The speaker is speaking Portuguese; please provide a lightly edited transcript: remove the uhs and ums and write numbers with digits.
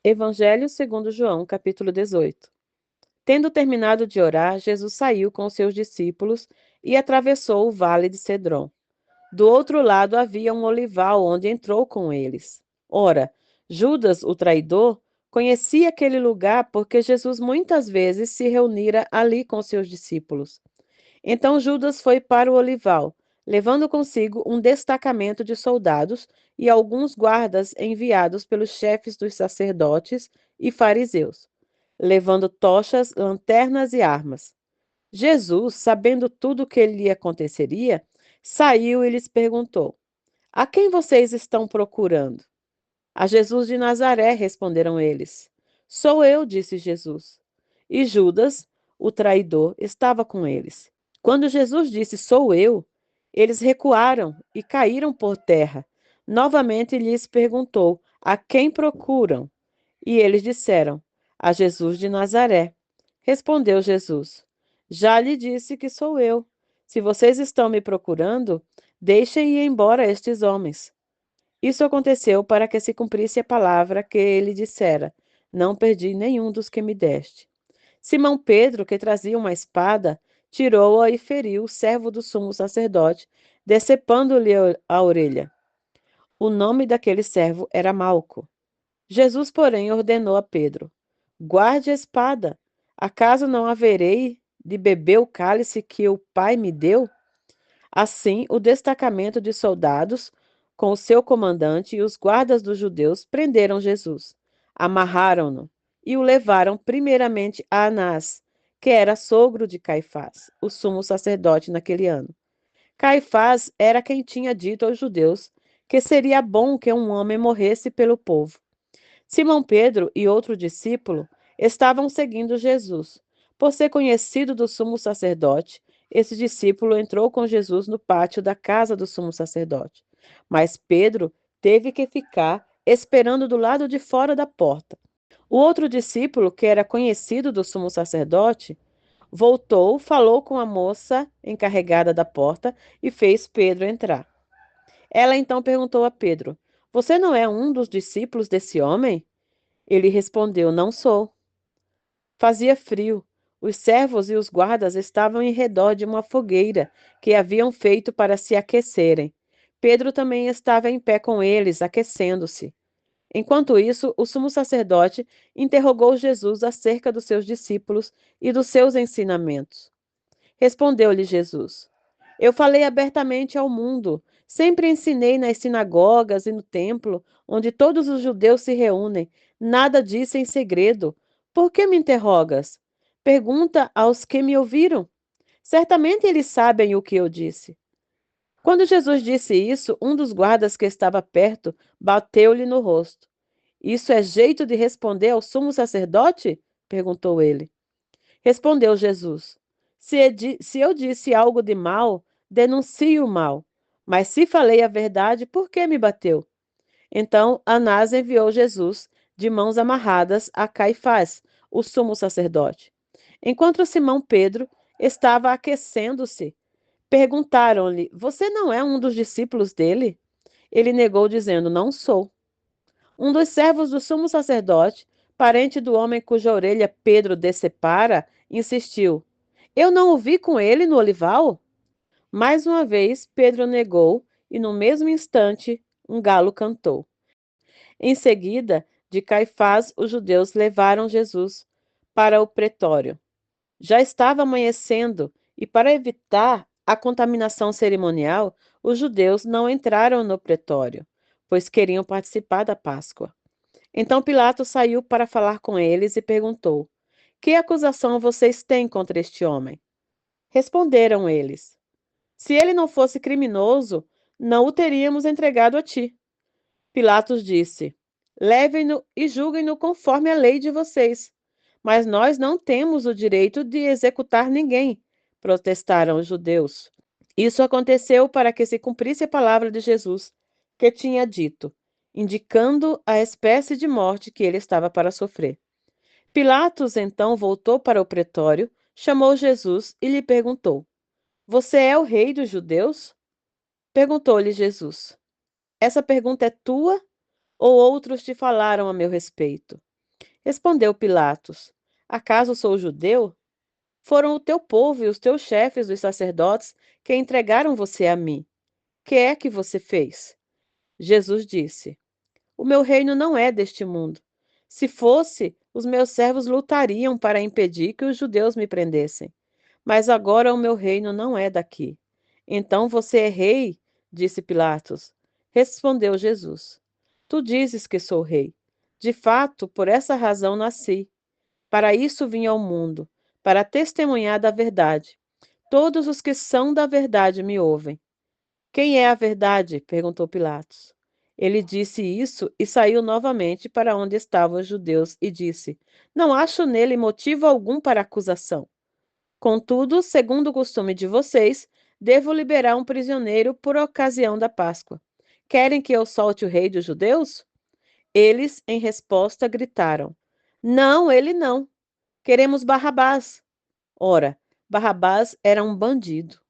Evangelho segundo João, capítulo 18. Tendo terminado de orar, Jesus saiu com os seus discípulos e atravessou o vale de Cedron. Do outro lado havia um olival onde entrou com eles. Ora, Judas, o traidor, conhecia aquele lugar porque Jesus muitas vezes se reunira ali com seus discípulos. Então Judas foi para o olival, levando consigo um destacamento de soldados e alguns guardas enviados pelos chefes dos sacerdotes e fariseus, levando tochas, lanternas e armas. Jesus, sabendo tudo o que lhe aconteceria, saiu e lhes perguntou: A quem vocês estão procurando? A Jesus de Nazaré, responderam eles. Sou eu, disse Jesus. E Judas, o traidor, estava com eles. Quando Jesus disse, Sou eu, eles recuaram e caíram por terra. Novamente lhes perguntou, A quem procuram? E eles disseram, A Jesus de Nazaré. Respondeu Jesus, Já lhe disse que sou eu. Se vocês estão me procurando, deixem ir embora estes homens. Isso aconteceu para que se cumprisse a palavra que ele dissera, Não perdi nenhum dos que me deste. Simão Pedro, que trazia uma espada, tirou-a e feriu o servo do sumo sacerdote, decepando-lhe a orelha. O nome daquele servo era Malco. Jesus, porém, ordenou a Pedro: Guarde a espada. Acaso não haverei de beber o cálice que o Pai me deu? Assim, o destacamento de soldados, com o seu comandante e os guardas dos judeus, prenderam Jesus, amarraram-no e o levaram primeiramente a Anás, que era sogro de Caifás, o sumo sacerdote naquele ano. Caifás era quem tinha dito aos judeus que seria bom que um homem morresse pelo povo. Simão Pedro e outro discípulo estavam seguindo Jesus. Por ser conhecido do sumo sacerdote, esse discípulo entrou com Jesus no pátio da casa do sumo sacerdote. Mas Pedro teve que ficar esperando do lado de fora da porta. O outro discípulo, que era conhecido do sumo sacerdote, voltou, falou com a moça encarregada da porta e fez Pedro entrar. Ela então perguntou a Pedro: Você não é um dos discípulos desse homem? Ele respondeu: Não sou. Fazia frio. Os servos e os guardas estavam em redor de uma fogueira que haviam feito para se aquecerem. Pedro também estava em pé com eles, aquecendo-se. Enquanto isso, o sumo sacerdote interrogou Jesus acerca dos seus discípulos e dos seus ensinamentos. Respondeu-lhe Jesus: Eu falei abertamente ao mundo. Sempre ensinei nas sinagogas e no templo, onde todos os judeus se reúnem. Nada disse em segredo. Por que me interrogas? Pergunta aos que me ouviram. Certamente eles sabem o que eu disse. Quando Jesus disse isso, um dos guardas que estava perto bateu-lhe no rosto. Isso é jeito de responder ao sumo sacerdote? Perguntou ele. Respondeu Jesus: Se eu disse algo de mal, denuncie o mal. Mas se falei a verdade, por que me bateu? Então Anás enviou Jesus, de mãos amarradas, a Caifás, o sumo sacerdote. Enquanto Simão Pedro estava aquecendo-se, perguntaram-lhe: Você não é um dos discípulos dele? Ele negou, dizendo: Não sou. Um dos servos do sumo sacerdote, parente do homem cuja orelha Pedro decepara, insistiu: Eu não o vi com ele no olival? Mais uma vez, Pedro negou, e no mesmo instante, um galo cantou. Em seguida, de Caifás, os judeus levaram Jesus para o pretório. Já estava amanhecendo, e para evitar a contaminação cerimonial, os judeus não entraram no pretório, pois queriam participar da Páscoa. Então Pilatos saiu para falar com eles e perguntou: Que acusação vocês têm contra este homem? Responderam eles: Se ele não fosse criminoso, não o teríamos entregado a ti. Pilatos disse: Levem-no e julguem-no conforme a lei de vocês. Mas nós não temos o direito de executar ninguém, protestaram os judeus. Isso aconteceu para que se cumprisse a palavra de Jesus, que tinha dito, indicando a espécie de morte que ele estava para sofrer. Pilatos então voltou para o pretório, chamou Jesus e lhe perguntou: Você é o rei dos judeus? Perguntou-lhe Jesus: Essa pergunta é tua ou outros te falaram a meu respeito? Respondeu Pilatos: Acaso sou judeu? Foram o teu povo e os teus chefes dos sacerdotes que entregaram você a mim. Que é que você fez? Jesus disse: O meu reino não é deste mundo. Se fosse, os meus servos lutariam para impedir que os judeus me prendessem. Mas agora o meu reino não é daqui. Então você é rei? Disse Pilatos. Respondeu Jesus: Tu dizes que sou rei. De fato, por essa razão nasci. Para isso vim ao mundo, para testemunhar da verdade. Todos os que são da verdade me ouvem. Quem é a verdade? Perguntou Pilatos. Ele disse isso e saiu novamente para onde estavam os judeus e disse: Não acho nele motivo algum para acusação. Contudo, segundo o costume de vocês, devo liberar um prisioneiro por ocasião da Páscoa. Querem que eu solte o rei dos judeus? Eles, em resposta, gritaram: Não, ele não. Queremos Barrabás. Ora, Barrabás era um bandido.